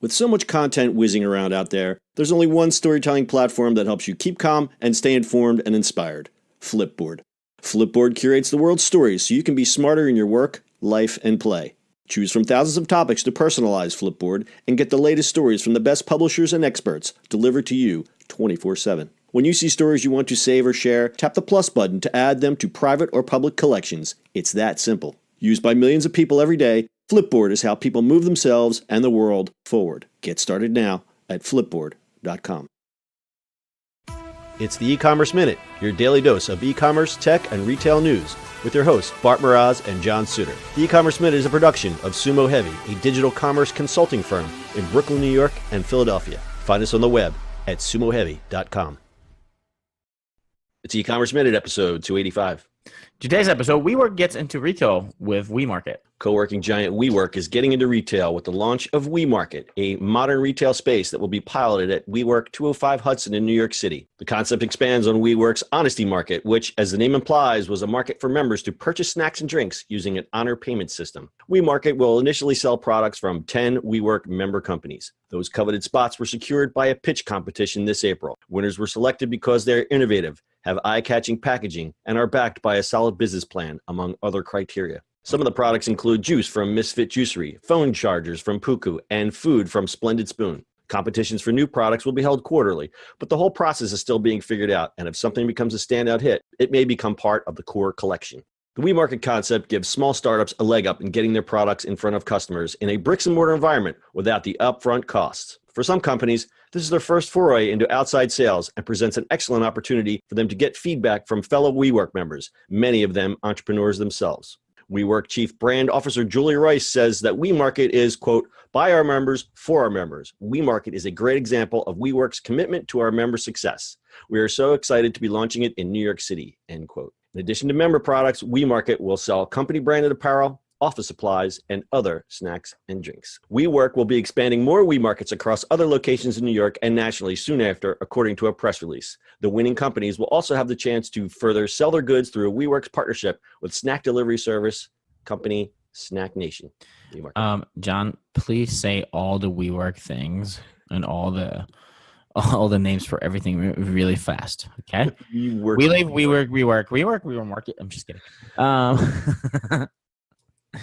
With so much content whizzing around out there, there's only one storytelling platform that helps you keep calm and stay informed and inspired: Flipboard. Flipboard curates the world's stories so you can be smarter in your work, life, and play. Choose from thousands of topics to personalize Flipboard and get the latest stories from the best publishers and experts delivered to you 24/7. When you see stories you want to save or share, tap the plus button to add them to private or public collections. It's that simple. Used by millions of people every day, Flipboard is how people move themselves and the world forward. Get started now at flipboard.com. It's the E-Commerce Minute, your daily dose of e-commerce, tech, and retail news, with your hosts Bart Mraz and John Suter. The E-Commerce Minute is a production of Sumo Heavy, a digital commerce consulting firm in Brooklyn, New York, and Philadelphia. Find us on the web at sumoheavy.com. It's E-Commerce Minute, episode 285. Today's episode, WeWork gets into retail with WeMRKT. Co-working giant WeWork is getting into retail with the launch of WeMRKT, a modern retail space that will be piloted at WeWork 205 Hudson in New York City. The concept expands on WeWork's Honesty Market, which, as the name implies, was a market for members to purchase snacks and drinks using an honor payment system. WeMRKT will initially sell products from 10 WeWork member companies. Those coveted spots were secured by a pitch competition this April. Winners were selected because they're innovative, have eye-catching packaging, and are backed by a solid business plan, among other criteria. Some of the products include juice from Misfit Juicery, phone chargers from Puku, and food from Splendid Spoon. Competitions for new products will be held quarterly, but the whole process is still being figured out, and if something becomes a standout hit, it may become part of the core collection. The WeMRKT concept gives small startups a leg up in getting their products in front of customers in a bricks-and-mortar environment without the upfront costs. For some companies, this is their first foray into outside sales and presents an excellent opportunity for them to get feedback from fellow WeWork members, many of them entrepreneurs themselves. WeWork Chief Brand Officer Julie Rice says that WeMRKT is, quote, by our members, for our members. WeMRKT is a great example of WeWork's commitment to our member success. We are so excited to be launching it in New York City, end quote. In addition to member products, WeMRKT will sell company-branded apparel, office supplies, and other snacks and drinks. WeWork will be expanding more WeMRKTs across other locations in New York and nationally soon after, according to a press release. The winning companies will also have the chance to further sell their goods through a WeWork's partnership with snack delivery service company Snack Nation. John, please say all the WeWork things and all the names for everything really fast, okay? WeWork. I'm just kidding.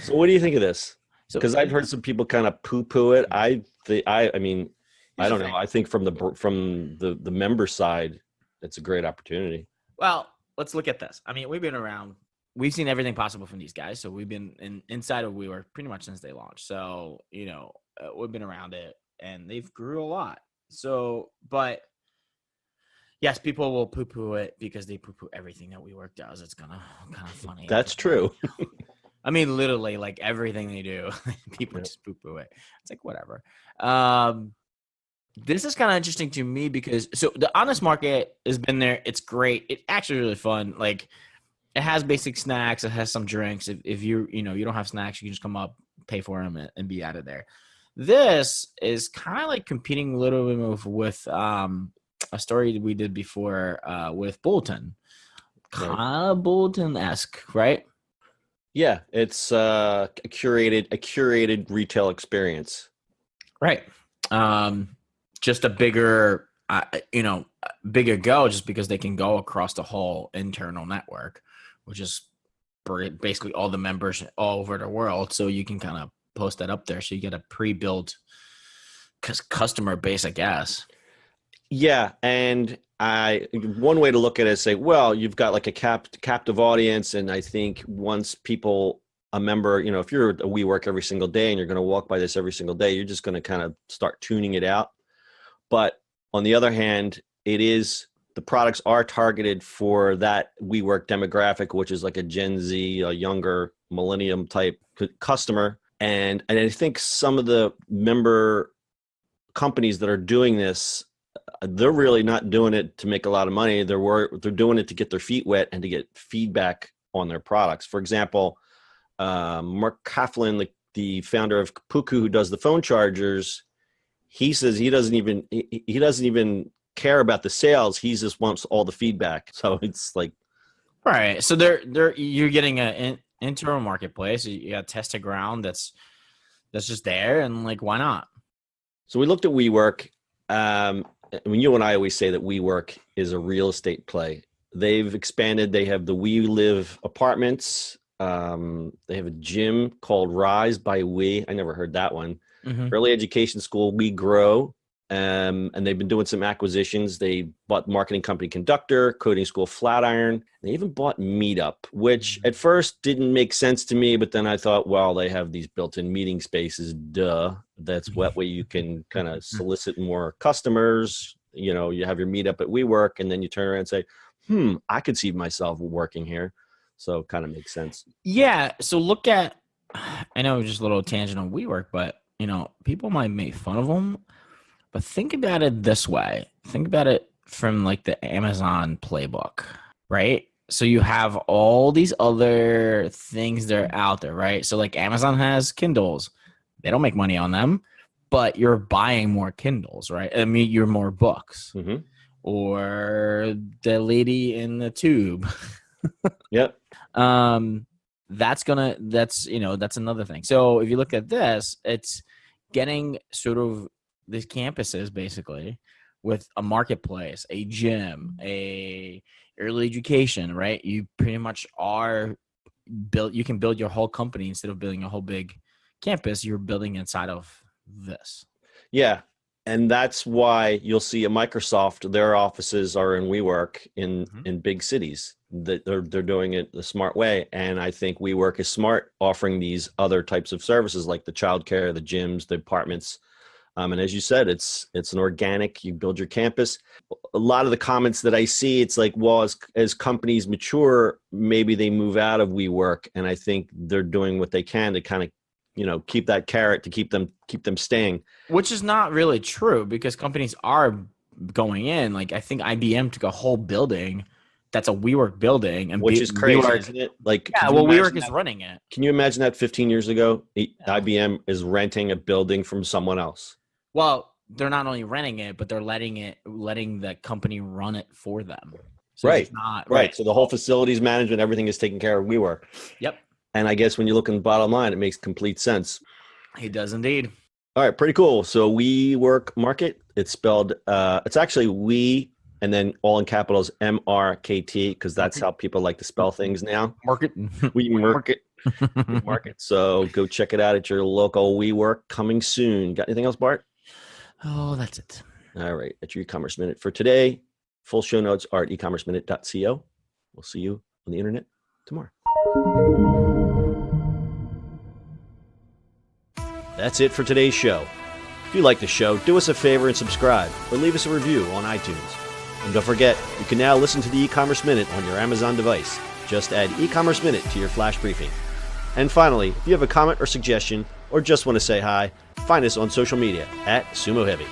So what do you think of this? Because I've heard some people kind of poo-poo it. I don't know. I think from the member side, it's a great opportunity. Well, let's look at this. I mean, we've been around. We've seen everything possible from these guys. So we've been inside of WeWork pretty much since they launched. So, we've been around it, and they've grew a lot. So, but yes, people will poo-poo it because they poo-poo everything that WeWork does. It's kind of funny. That's true. I mean, literally, like everything they do, people just poo-poo it. It's like, whatever. This is kind of interesting to me because, so the Honest Market has been there. It's great. It's actually really fun. Like, it has basic snacks. It has some drinks. If you don't have snacks, you can just come up, pay for them, and be out of there. This is kind of like competing a little bit with a story we did before with Bulletin. Kind of Bulletin-esque, right? Yeah, it's a curated retail experience. Right. Just a bigger go just because they can go across the whole internal network, which is basically all the members all over the world. So you can kind of post that up there. So you get a pre-built customer base, I guess. Yeah. And one way to look at it is say, well, you've got like a captive audience. And I think once a member, if you're a WeWork every single day and you're going to walk by this every single day, you're just going to kind of start tuning it out. But on the other hand, the products are targeted for that WeWork demographic, which is like a Gen Z, a younger millennium type customer. And I think some of the member companies that are doing this, they're really not doing it to make a lot of money. They're doing it to get their feet wet and to get feedback on their products. For example, Mark Coughlin, the founder of Puku, who does the phone chargers, he says he doesn't even care about the sales. He just wants all the feedback. So it's like, right. So you're getting an internal marketplace. You got tested ground that's just there, and like, why not? So we looked at WeWork. I mean, you and I always say that WeWork is a real estate play. They've expanded. They have the We Live apartments. They have a gym called Rise by We. I never heard that one. Early education school, We Grow. And they've been doing some acquisitions. They bought marketing company Conductor, coding school Flatiron. They even bought Meetup, which at first didn't make sense to me. But then I thought, well, they have these built-in meeting spaces. Duh. That's that way you can kind of solicit more customers. You know, you have your Meetup at WeWork, and then you turn around and say, I could see myself working here. So kind of makes sense. Yeah. So look at, I know just a little tangent on WeWork, but you know, people might make fun of them, but think about it this way. Think about it from like the Amazon playbook, right? So you have all these other things that are out there, right? So like Amazon has Kindles. They don't make money on them, but you're buying more Kindles, right? I mean, you're more books. Or the lady in the tube. Yep. That's another thing. So if you look at this, it's getting sort of these campuses basically with a marketplace, a gym, a early education, right? You pretty much are you can build your whole company instead of building a whole big campus. You're building inside of this. Yeah. And that's why you'll see at Microsoft, their offices are in WeWork in big cities. That they're doing it the smart way. And I think WeWork is smart, offering these other types of services like the childcare, the gyms, the apartments. And as you said, it's an organic, you build your campus. A lot of the comments that I see, it's like, well, as companies mature, maybe they move out of WeWork. And I think they're doing what they can to kind of, you know, keep that carrot to keep them staying. Which is not really true because companies are going in. Like I think IBM took a whole building that's a WeWork building, and which is crazy, WeWork, isn't it? Like, yeah, well, WeWork is running it. Can you imagine that 15 years ago, IBM is renting a building from someone else? Well, they're not only renting it, but they're letting the company run it for them. So right. It's not, right. So the whole facilities management, everything is taken care of WeWork. Yep. And I guess when you look in the bottom line, it makes complete sense. It does indeed. All right, pretty cool. So WeMRKT, it's spelled, it's actually we, and then all in capitals MRKT, because that's how people like to spell things now. Market. WeMRKT. WeMRKT. So go check it out at your local WeWork coming soon. Got anything else, Bart? Oh, that's it. All right, that's your e-commerce minute for today. Full show notes are at ecommerceminute.co. We'll see you on the internet tomorrow. That's it for today's show. If you like the show, do us a favor and subscribe or leave us a review on iTunes. And don't forget, you can now listen to the e-commerce minute on your Amazon device. Just add e-commerce minute to your flash briefing. And finally, if you have a comment or suggestion or just want to say hi, find us on social media at Sumo Heavy.